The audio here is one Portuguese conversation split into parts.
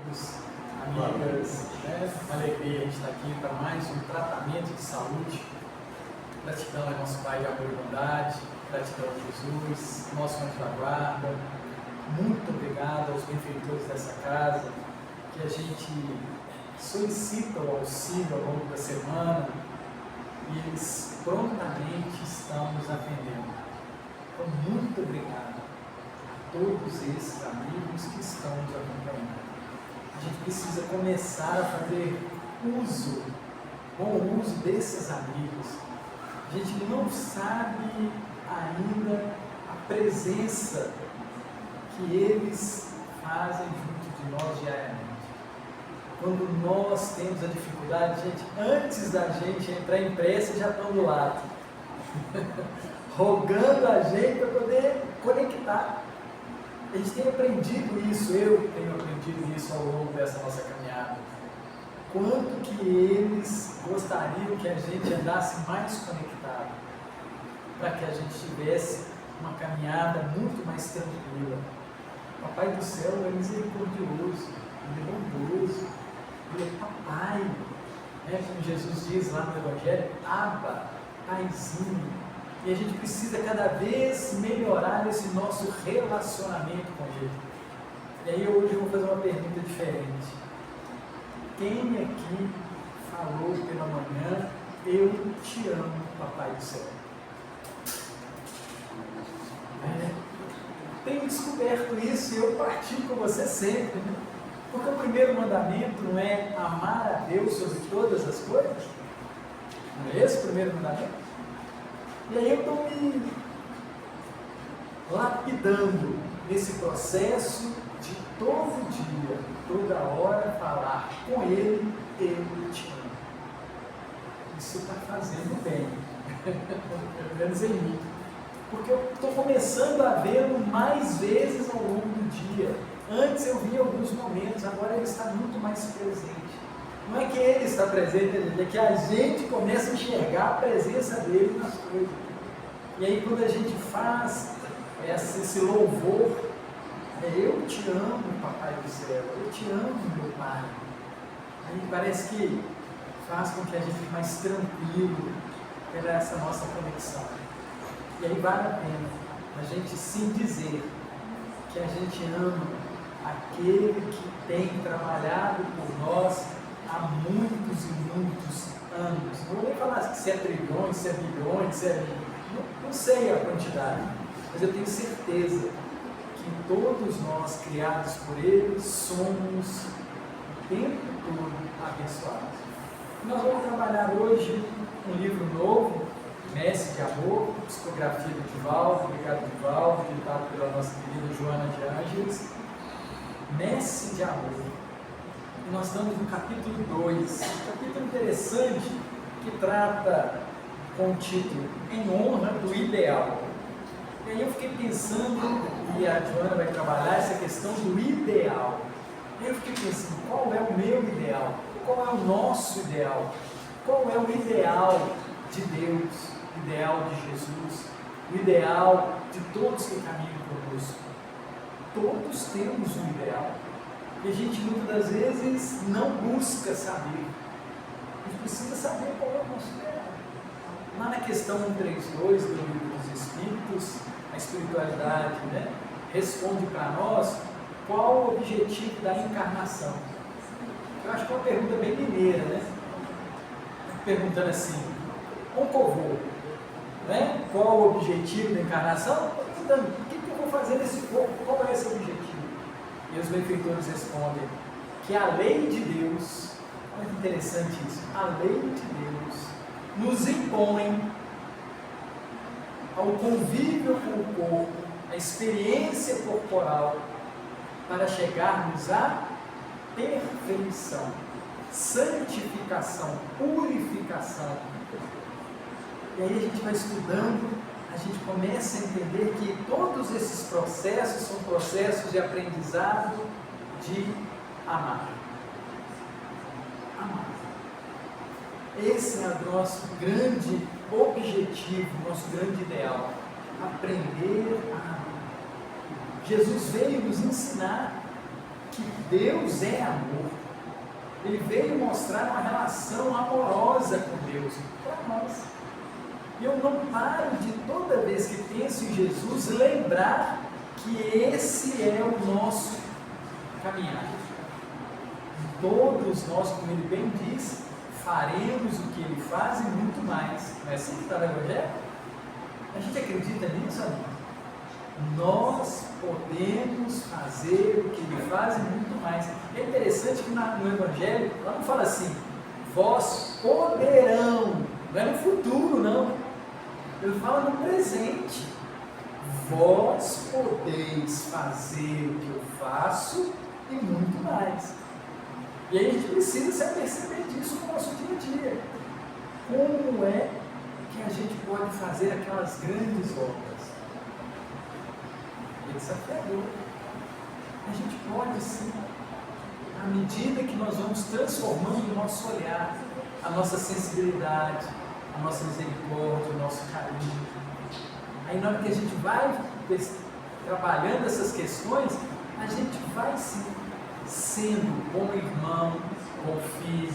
amigos, amigas, né? Uma alegria a gente estar aqui para mais um tratamento de saúde. Gratidão ao nosso Pai de amor e bondade, gratidão a Jesus, nosso anjo da guarda. Muito obrigado aos benfeitores dessa casa, que a gente solicita o auxílio ao longo da semana e eles prontamente estão nos atendendo. Então, muito obrigado a todos esses amigos que estão nos acompanhando. A gente precisa começar a fazer bom uso desses amigos. A gente não sabe ainda a presença que eles fazem junto de nós diariamente. Quando nós temos a dificuldade, gente, antes da gente entrar em prece, já estão do lado, rogando a gente para poder conectar. A gente tem aprendido isso, eu tenho aprendido isso ao longo dessa nossa caminhada. Quanto que eles gostariam que a gente andasse mais conectado, para que a gente tivesse uma caminhada muito mais tranquila. O Papai do Céu é misericordioso, ele é bondoso, ele é papai, né? Como Jesus diz lá no Evangelho, Abba, paizinho. E a gente precisa cada vez melhorar esse nosso relacionamento com ele. E aí hoje eu vou fazer uma pergunta diferente. Quem aqui falou pela manhã, eu te amo, Papai do Céu? Tenho descoberto isso e eu partilho com você sempre, né? Porque o primeiro mandamento não é amar a Deus sobre todas as coisas? Não é esse o primeiro mandamento? E aí eu estou me lapidando nesse processo de todo dia, toda hora falar com Ele, eu te amo. Isso está fazendo bem, pelo menos em mim. Porque eu estou começando a vê-lo mais vezes ao longo do dia. Antes eu via alguns momentos, agora ele está muito mais presente. Não é que ele está presente, é que a gente começa a enxergar a presença dele nas coisas. E aí quando a gente faz esse louvor, eu te amo, Papai do Céu, eu te amo, meu Pai. Aí parece que faz com que a gente fique mais tranquilo pela essa nossa conexão. E aí vale a pena a gente sim dizer que a gente ama aquele que tem trabalhado por nós há muitos e muitos anos. Não vou nem falar se é trilhões, se é bilhões, se é... Não sei a quantidade, mas eu tenho certeza que todos nós, criados por Ele, somos o tempo todo abençoados. Nós vamos trabalhar hoje um livro novo, Mestre de Amor, psicografia do Divaldo, obrigado Divaldo, ditado pela nossa querida Joana de Ângeles. Mestre de Amor. E nós estamos no capítulo 2, um capítulo interessante que trata com o título Em Honra do Ideal. E aí eu fiquei pensando, e a Joana vai trabalhar essa questão do ideal. E aí eu fiquei pensando, qual é o meu ideal? Qual é o nosso ideal? Qual é o ideal de Deus, o ideal de Jesus, o ideal de todos que caminham conosco? Todos temos um ideal. E a gente muitas das vezes não busca saber. A gente precisa saber qual é o nosso ideal. Lá na questão 132 do Livro dos Espíritos, a espiritualidade, né, responde para nós qual o objetivo da encarnação. Eu acho que é uma pergunta bem mineira, né? Perguntando assim, um covô, né? Qual o objetivo da encarnação? Perguntando, o que eu vou fazer nesse corpo? Qual é esse objetivo? E os benfeitores respondem que a lei de Deus, olha que interessante isso, a lei de Deus nos impõe ao convívio com o corpo, a experiência corporal, para chegarmos à perfeição, santificação, purificação. E aí a gente vai estudando, a gente começa a entender que todos esses processos são processos de aprendizado de amar. Amar. Esse é o nosso grande objetivo, nosso grande ideal. Aprender a amar. Jesus veio nos ensinar que Deus é amor. Ele veio mostrar uma relação amorosa com Deus para nós. E eu não paro de, toda vez que penso em Jesus, lembrar que esse é o nosso caminhar. Todos nós, como ele bem diz, faremos o que ele faz e muito mais. Não é assim que está no Evangelho? A gente acredita nisso, amigo? Nós podemos fazer o que ele faz e muito mais. É interessante que no Evangelho, lá não fala assim, vós poderão, não é no futuro, não. Ele fala no presente. Vós podeis fazer o que eu faço e muito mais. E aí a gente precisa se aperceber disso no nosso dia a dia. Como é que a gente pode fazer aquelas grandes obras? É desafiador. A gente pode sim, à medida que nós vamos transformando o nosso olhar, a nossa sensibilidade, a nossa misericórdia, o nosso carinho. Aí na hora que a gente vai trabalhando essas questões, a gente vai sim sendo bom irmão, bom filho,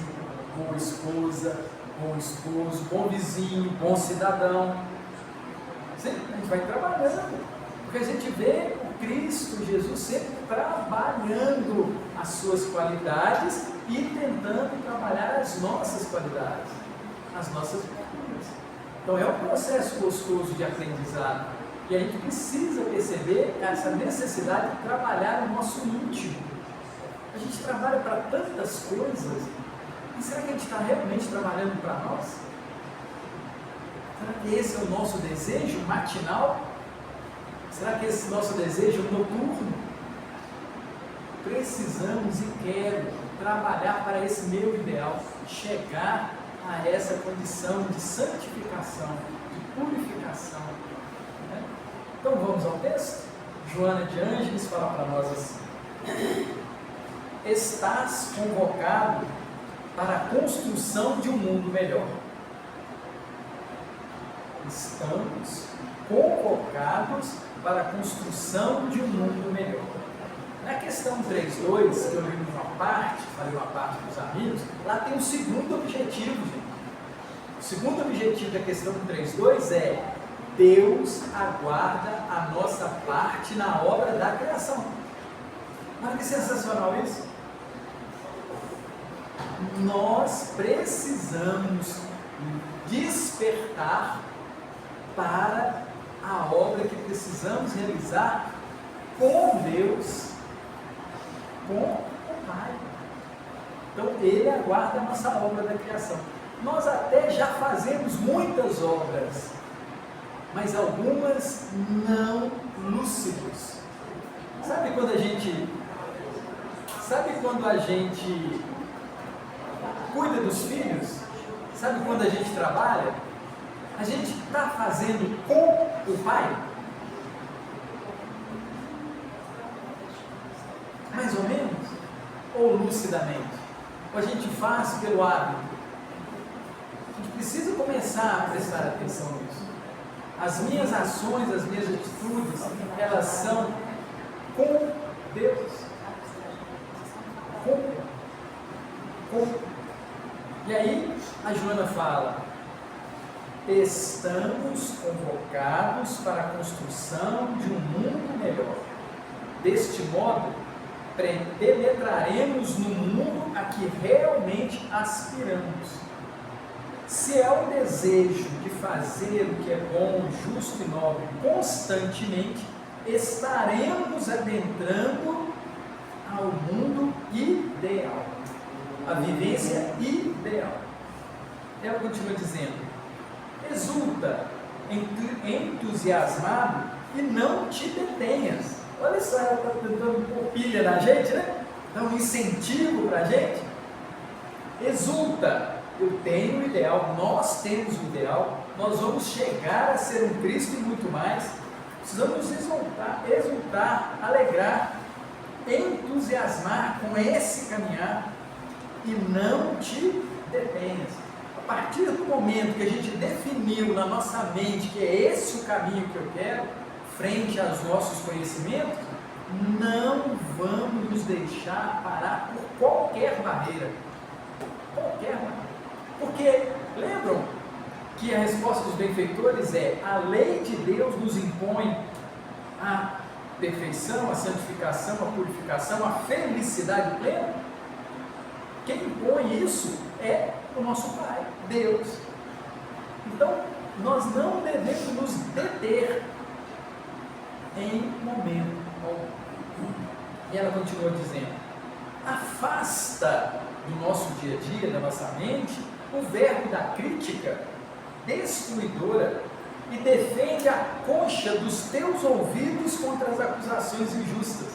boa esposa, bom esposo, bom vizinho, bom cidadão. Sim, a gente vai trabalhando, porque a gente vê o Cristo Jesus sempre trabalhando as suas qualidades e tentando trabalhar as nossas qualidades, as nossas virtudes. Então é um processo gostoso de aprendizado e a gente precisa perceber essa necessidade de trabalhar o nosso íntimo. A gente trabalha para tantas coisas, e será que a gente está realmente trabalhando para nós? Será que esse é o nosso desejo matinal? Será que esse é o nosso desejo noturno? Precisamos e quero trabalhar para esse meu ideal, chegar a essa condição de santificação, de purificação. Né? Então vamos ao texto? Joana de Ângeles fala para nós assim: estás convocado para a construção de um mundo melhor. Estamos convocados para a construção de um mundo melhor. Na questão 3.2, que eu li uma parte, falei uma parte para os amigos, lá tem um segundo objetivo, gente. O segundo objetivo da questão 3.2 é: Deus aguarda a nossa parte na obra da criação. Olha que sensacional isso! Nós precisamos despertar para a obra que precisamos realizar com Deus, com o Pai. Então Ele aguarda a nossa obra da criação. Nós até já fazemos muitas obras, mas algumas não lúcidas. Sabe quando a gente cuida dos filhos? Sabe quando a gente trabalha? A gente está fazendo com o pai? Mais ou menos? Ou lucidamente? Ou a gente faz pelo hábito? A gente precisa começar a prestar atenção nisso. As minhas ações, as minhas atitudes, elas são com Deus. E aí a Joana fala: estamos convocados para a construção de um mundo melhor. Deste modo, penetraremos no mundo a que realmente aspiramos. Se é o desejo de fazer o que é bom, justo e nobre constantemente, estaremos adentrando ao mundo ideal, a vivência ideal. Ela continua dizendo: exulta, entusiasmado e não te detenhas. Olha só, ela está dando uma pilha na gente, né? Dá um incentivo para a gente. Exulta, eu tenho o ideal, nós temos o ideal, nós vamos chegar a ser um Cristo e muito mais. Precisamos exultar, alegrar, entusiasmar com esse caminhar e não te detenhas. A partir do momento que a gente definiu na nossa mente que é esse o caminho que eu quero, frente aos nossos conhecimentos, não vamos nos deixar parar por qualquer barreira. Qualquer barreira. Porque, lembram que a resposta dos benfeitores é: a lei de Deus nos impõe a perfeição, a santificação, a purificação, a felicidade plena? Quem impõe isso é o nosso Pai, Deus. Então, nós não devemos nos deter em momento algum. E ela continua dizendo: afasta do nosso dia a dia, da nossa mente, o verbo da crítica destruidora e defende a concha dos teus ouvidos contra as acusações injustas.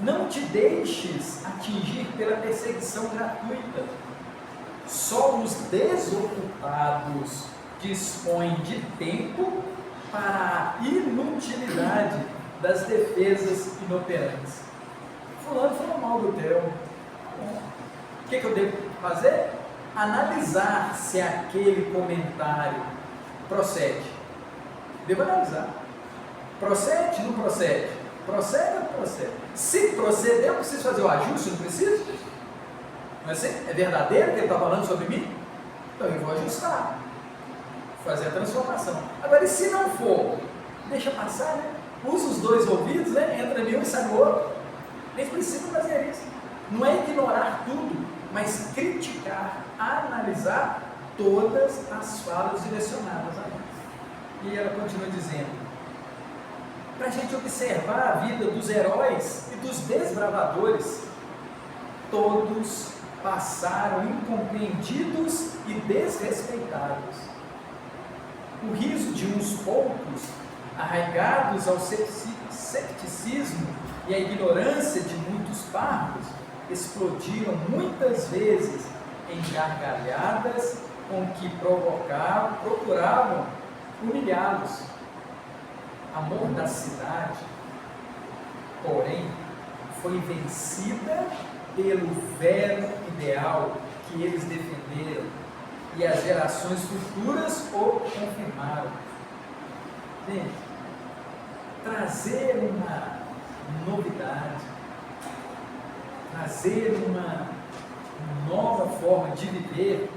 Não te deixes atingir pela perseguição gratuita. Só os desocupados dispõem de tempo para a inutilidade das defesas inoperantes. Fulano falou mal do Theo. O que eu devo fazer? Analisar se aquele comentário procede. Devo analisar. Procede? Não procede? Procede ou não procede? Se proceder, eu preciso fazer o ajuste, não preciso? Mas é verdadeiro que ele está falando sobre mim? Então eu vou ajustar, fazer a transformação. Agora, e se não for? Deixa passar, né? Usa os dois ouvidos, né? Entra em um e sai no outro. Nem precisa fazer isso. Não é ignorar tudo, mas criticar, analisar todas as falas direcionadas a nós. E ela continua dizendo: para a gente observar a vida dos heróis e dos desbravadores, todos passaram incompreendidos e desrespeitados. O riso de uns poucos, arraigados ao cepticismo e à ignorância de muitos parvos, explodiram muitas vezes em gargalhadas com que procuravam humilhá-los. A mordacidade, porém, foi vencida pelo vero ideal que eles defenderam, e as gerações futuras o confirmaram. Gente, trazer uma novidade, trazer uma nova forma de viver,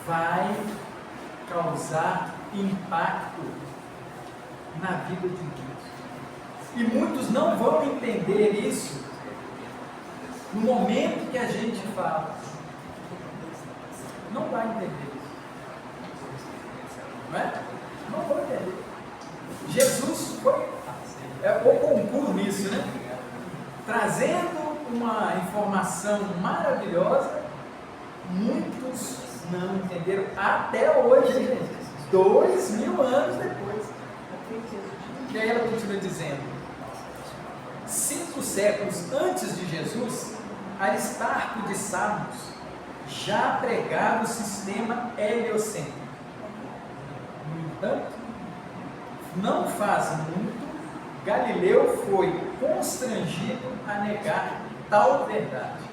vai causar impacto na vida de Deus. E muitos não vão entender isso no momento que a gente fala. Não vai entender isso. Não é? Não vão entender. Jesus foi o concurso nisso, né? Trazendo uma informação maravilhosa, muitos não entenderam até hoje, gente, 2000 anos depois. E aí ela continua dizendo: 5 séculos antes de Jesus, Aristarco de Samos já pregava o sistema heliocêntrico. No entanto, não faz muito, Galileu foi constrangido a negar tal verdade.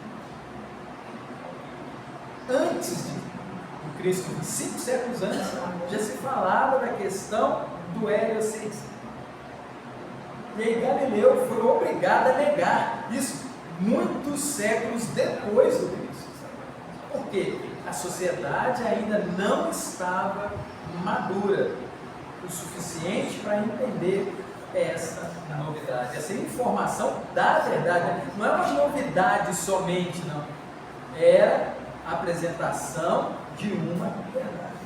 Antes de Cristo, 5 séculos antes, já se falava da questão do heliocentrismo. E aí Galileu foi obrigado a negar isso muitos séculos depois do Cristo. Por quê? A sociedade ainda não estava madura o suficiente para entender essa novidade, essa informação da verdade. Não é uma novidade somente, não. Era a apresentação de uma verdade.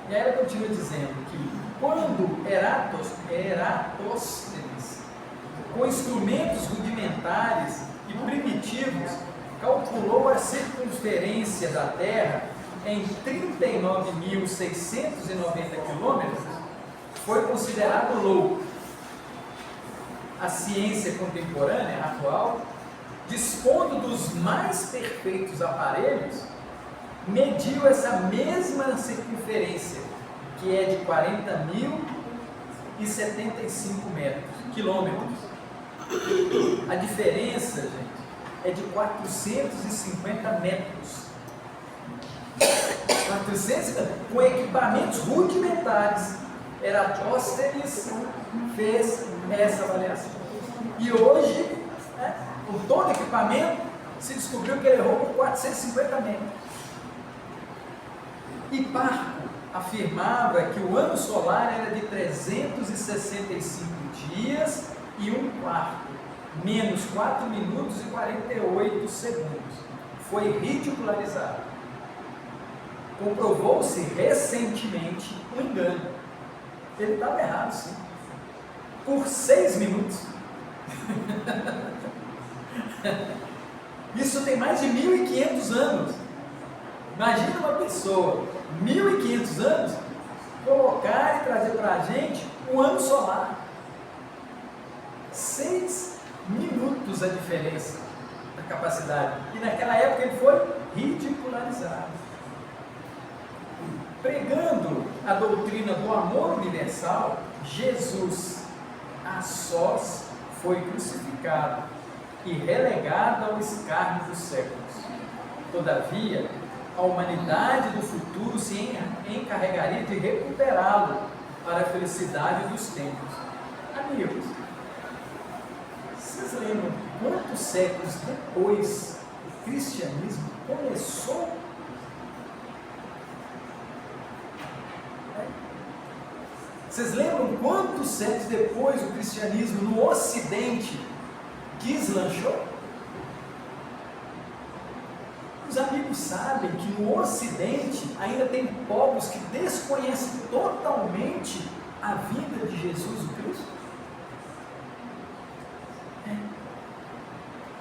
E aí ela continua dizendo que quando Eratóstenes, com instrumentos rudimentares e primitivos, calculou a circunferência da Terra em 39.690 quilômetros, foi considerado louco. A ciência contemporânea, atual, dispondo dos mais perfeitos aparelhos, mediu essa mesma circunferência, que é de 40.075 quilômetros. A diferença, gente, é de 450 metros. 450, com equipamentos rudimentares, Eratosthenes fez essa avaliação. E hoje, com todo equipamento, se descobriu que ele errou por 450 metros. Hipparco afirmava que o ano solar era de 365 dias e 1/4, menos 4 minutos e 48 segundos. Foi ridicularizado. Comprovou-se recentemente um engano. Ele estava errado, sim. Por 6 minutos. Isso tem mais de 1.500 anos. Imagina uma pessoa, 1.500 anos, colocar e trazer para a gente um ano solar. 6 minutos a diferença da capacidade. E naquela época ele foi ridicularizado. Pregando a doutrina do amor universal, Jesus, a sós, foi crucificado e relegado ao escárnio dos séculos. Todavia, a humanidade do futuro se encarregaria de recuperá-lo para a felicidade dos tempos. Amigos, vocês lembram quantos séculos depois o cristianismo começou? Vocês lembram quantos séculos depois o cristianismo no Ocidente deslanchou? Os amigos sabem que no Ocidente ainda tem povos que desconhecem totalmente a vida de Jesus o Cristo.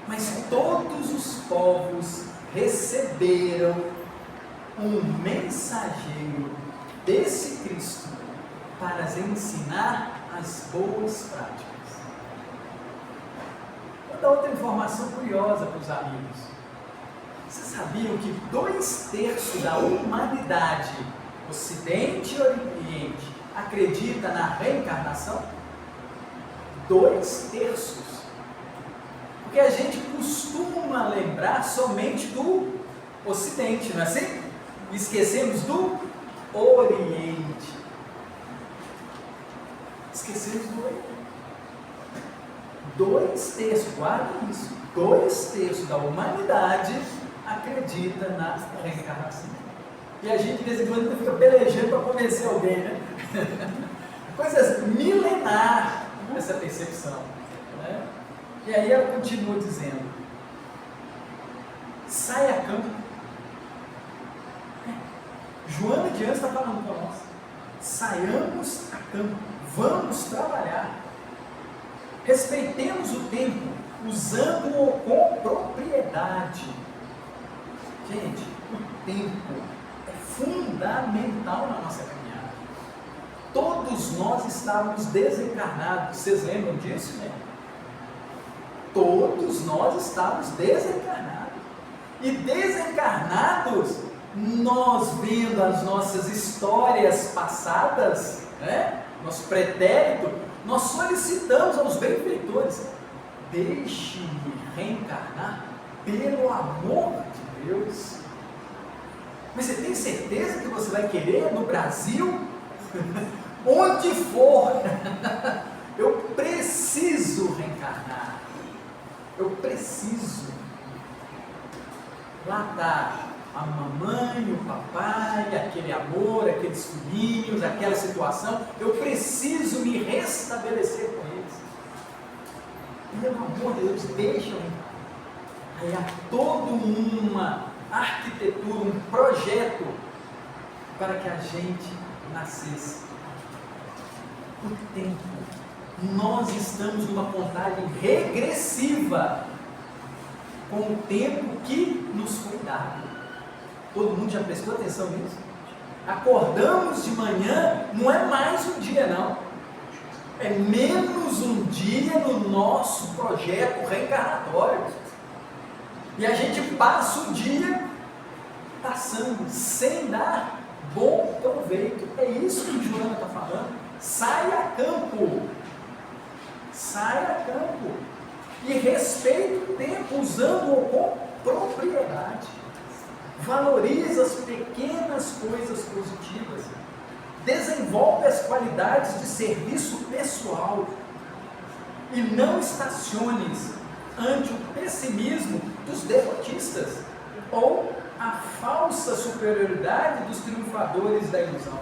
Mas todos os povos receberam um mensageiro desse Cristo para ensinar as boas práticas. Vou dar outra informação curiosa para os amigos. Vocês sabiam que 2/3 da humanidade, Ocidente e Oriente, acredita na reencarnação? 2/3. Porque a gente costuma lembrar somente do Ocidente, não é assim? Esquecemos do Oriente. Esquecemos do Oriente. 2/3, guardem isso. 2/3 da humanidade acredita na reencarnação. E a gente de vez em quando fica pelejando para convencer alguém, né? Coisas milenar essa percepção, né? E aí ela continua dizendo: sai a campo. Joana de Anjos está falando para nós: saiamos a campo, vamos trabalhar, respeitemos o tempo, usando-o com propriedade. Gente, o tempo é fundamental na nossa caminhada. Todos nós estávamos desencarnados, vocês lembram disso, né? Todos nós estávamos desencarnados. E desencarnados, nós vendo as nossas histórias passadas, né? Nosso pretérito, nós solicitamos aos benfeitores: deixe-me reencarnar pelo amor de Deus. Mas você tem certeza que você vai querer no Brasil? Onde for, eu preciso reencarnar. Eu preciso. Lá está a mamãe, o papai, aquele amor, aqueles filhinhos, aquela situação. Eu preciso me restabelecer com eles. Pelo amor de Deus, deixa-me. Aí há toda uma arquitetura, um projeto para que a gente nascesse. O tempo. Nós estamos numa contagem regressiva com o tempo que nos foi dado. Todo mundo já prestou atenção nisso? Acordamos de manhã, não é mais um dia não, é menos um dia no nosso projeto reencarnatório. E a gente passa o dia passando sem dar bom proveito. É isso que Joana está falando. Sai a campo. Sai a campo. E respeite o tempo, usando-o com propriedade. Valorize as pequenas coisas positivas. Desenvolve as qualidades de serviço pessoal e não estaciones ante o pessimismo dos derrotistas ou a falsa superioridade dos triunfadores da ilusão.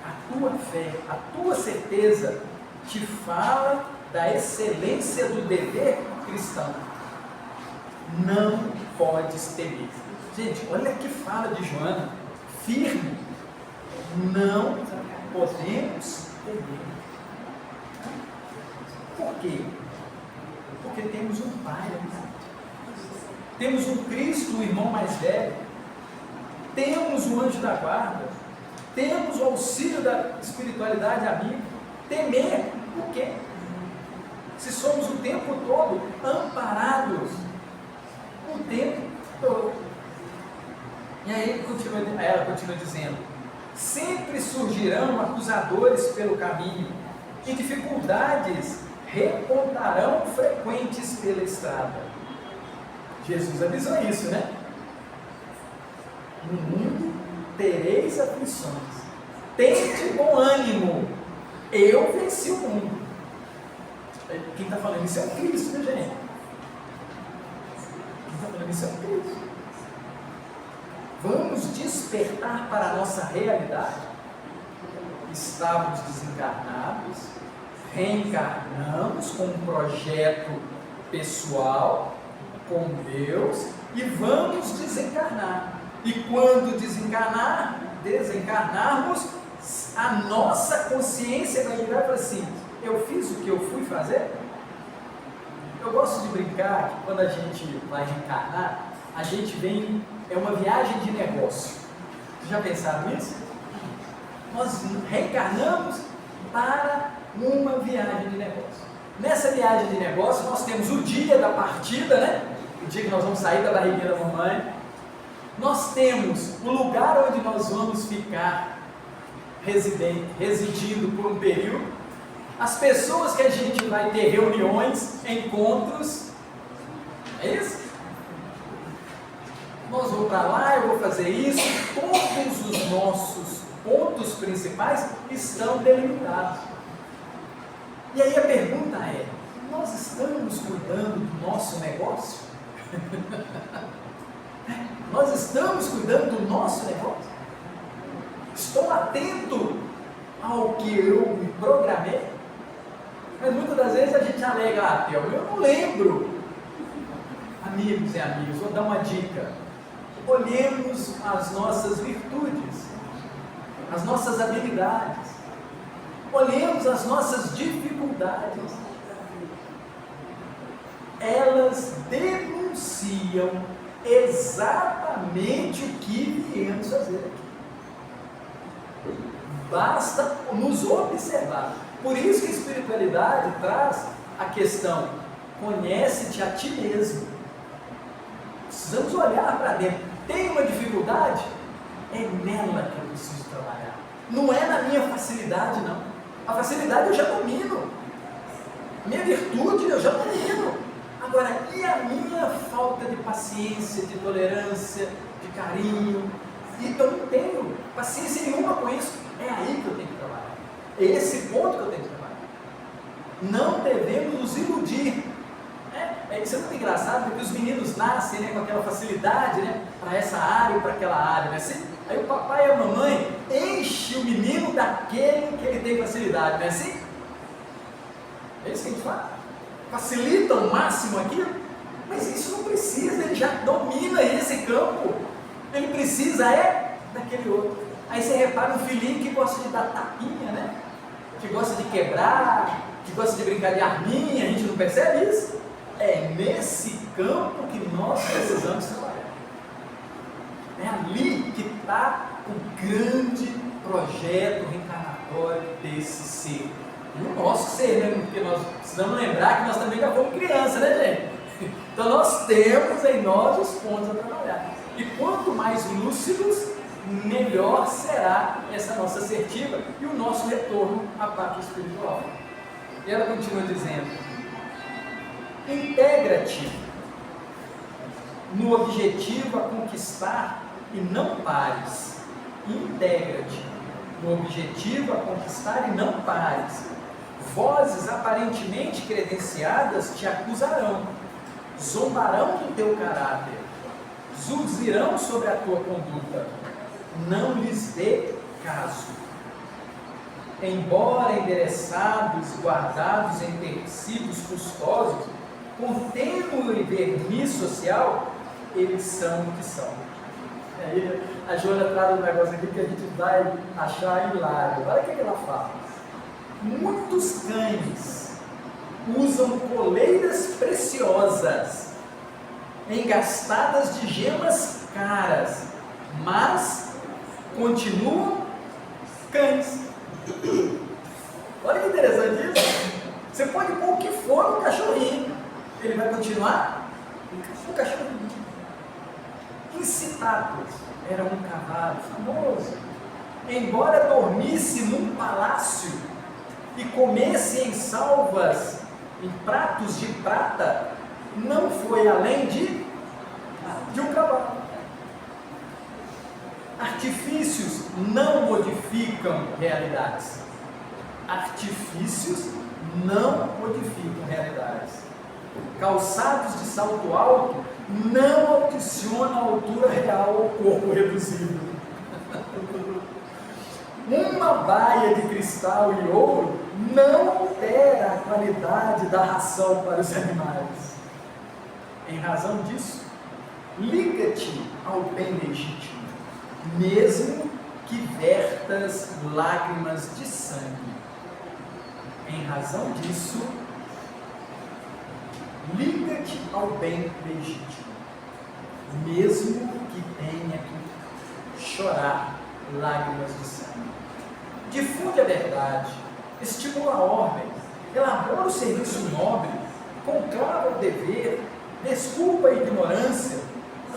A tua fé, a tua certeza te fala da excelência do dever cristão. Não podes temer. Gente, olha que fala de Joana, firme. Não podemos temer. Por quê? Porque temos um Pai, temos um Cristo, o irmão mais velho, temos o anjo da guarda, temos o auxílio da espiritualidade amiga. Temer o quê? Se somos o tempo todo amparados, o tempo todo. E aí ela continua dizendo: sempre surgirão acusadores pelo caminho, e dificuldades repontarão frequentes pela estrada. Jesus avisou isso, né? No mundo tereis aflições, tende bom ânimo, eu venci o mundo. Quem está falando isso é o Cristo, né, gente? Quem está falando isso é o Cristo. Vamos despertar para a nossa realidade. Estávamos desencarnados, reencarnamos com um projeto pessoal com Deus e vamos desencarnar. E quando desencarnarmos, a nossa consciência vai virar e falar assim: eu fiz o que eu fui fazer? Eu gosto de brincar que quando a gente vai reencarnar, a gente vem, é uma viagem de negócio. Vocês já pensaram nisso? Nós reencarnamos para uma viagem de negócio. Nessa viagem de negócio, nós temos o dia da partida, né? O dia que nós vamos sair da barriguinha da mamãe. Nós temos o lugar onde nós vamos ficar residindo por um período, as pessoas que a gente vai ter reuniões, encontros, é isso? Nós vamos para lá, eu vou fazer isso, todos os nossos pontos principais estão delimitados. E aí a pergunta é: nós estamos cuidando do nosso negócio? Nós estamos cuidando do nosso negócio? Estou atento ao que eu me programei? Mas muitas das vezes a gente alega: eu não lembro. Amigos e amigas, vou dar uma dica: olhemos as nossas virtudes, as nossas habilidades, olhemos as nossas dificuldades. Elas denunciam exatamente o que viemos fazer aqui. Basta nos observar. Por isso que a espiritualidade traz a questão: conhece-te a ti mesmo. Precisamos olhar para dentro. Tem uma dificuldade? É nela que eu preciso trabalhar. Não é na minha facilidade, não. A facilidade eu já domino. A minha virtude eu já domino. Agora, e a minha falta de paciência, de tolerância, de carinho? E eu não tenho paciência nenhuma com isso. É aí que eu tenho que trabalhar. É esse ponto que eu tenho que trabalhar. Não devemos nos iludir. Isso é muito engraçado, porque os meninos nascem, né, com aquela facilidade, né, para essa área e para aquela área. Né? Assim, aí o papai e a mamãe enchem o menino daquele que ele tem facilidade. Não é assim? É isso que a gente faz. Facilita o máximo aquilo, mas isso não precisa, ele já domina esse campo. Ele precisa daquele outro. Aí você repara um filhinho que gosta de dar tapinha, né? Que gosta de quebrar, que gosta de brincar de arminha, a gente não percebe isso? É nesse campo que nós precisamos trabalhar. É ali que está o grande projeto reencarnatório desse ser. E o nosso ser, né? Porque nós precisamos lembrar que nós também já fomos criança, né, gente? Então nós temos em nós os pontos a trabalhar. E quanto mais lúcidos, melhor será essa nossa assertiva e o nosso retorno à pátria espiritual. E ela continua dizendo: integra-te no objetivo a conquistar e não pares. Integra-te. no objetivo a conquistar e não pares. Vozes aparentemente credenciadas te acusarão, zombarão do teu caráter, zurzirão sobre a tua conduta. Não lhes dê caso. Embora endereçados e guardados em tecidos custosos, com tênue verniz social, eles são o que são. Aí a Joana traz um negócio aqui que a gente vai achar hilário. Olha o que ela fala. Muitos cães usam coleiras preciosas, engastadas de gemas caras, mas continuam cães. Olha que interessante isso. Você pode pôr o que for no cachorrinho, ele vai continuar o cachorrinho. Incitados, era um cavalo famoso, embora dormisse num palácio e comesse em salvas, em pratos de prata, não foi além de um cavalo. Artifícios não modificam realidades. Artifícios não modificam realidades. Calçados de salto alto não adicionam a altura real ao corpo reduzido. Uma baia de cristal e ouro não altera a qualidade da ração para os animais. Em razão disso, liga-te ao bem legítimo, mesmo que vertas lágrimas de sangue. Em razão disso, liga-te ao bem legítimo, mesmo que tenha que chorar lágrimas de sangue. Difunde a verdade, estimula a ordem, elabora o serviço nobre, conclava o dever, desculpa a ignorância,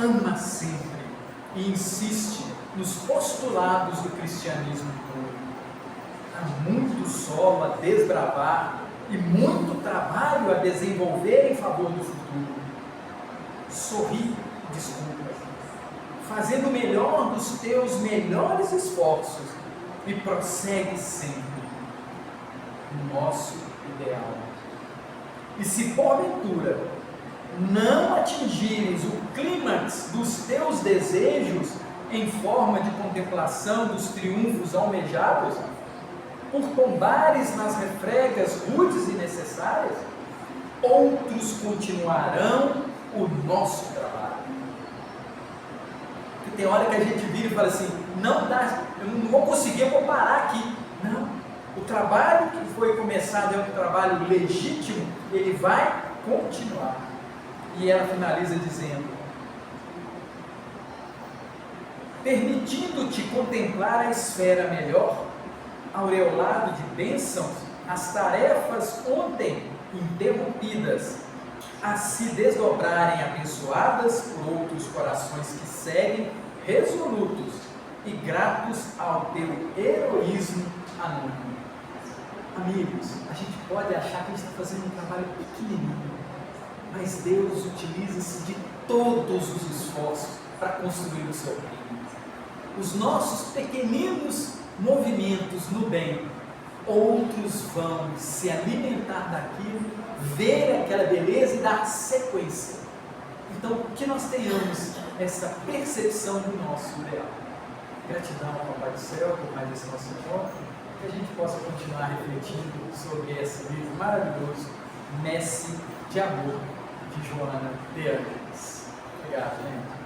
ama sempre e insiste nos postulados do cristianismo puro. Há muito solo a desbravar e muito trabalho a desenvolver em favor do futuro. Sorri, desculpa, fazendo o melhor dos teus melhores esforços e prossegue sempre o nosso ideal. E se porventura não atingires o clímax dos teus desejos em forma de contemplação dos triunfos almejados, por tombares nas refregas rudes e necessárias, outros continuarão o nosso trabalho. Porque tem hora que a gente vira e fala assim, não dá, eu não vou conseguir, eu vou parar aqui. Não, o trabalho que foi começado é um trabalho legítimo, ele vai continuar. E ela finaliza dizendo, permitindo-te contemplar a esfera melhor, aureolado de bênçãos, as tarefas ontem interrompidas, a se desdobrarem abençoadas por outros corações que seguem resolutos e gratos ao teu heroísmo anônimo. Amigos, a gente pode achar que a gente está fazendo um trabalho pequenininho, mas Deus utiliza-se de todos os esforços para construir o seu reino. Os nossos pequeninos movimentos no bem, outros vão se alimentar daquilo, ver aquela beleza e dar sequência. Então, que nós tenhamos essa percepção do nosso ideal. Gratidão ao Papai do Céu por mais esse nosso encontro, que a gente possa continuar refletindo sobre esse livro maravilhoso, Messe de Amor, de Joana de Ângeles. Obrigado, gente.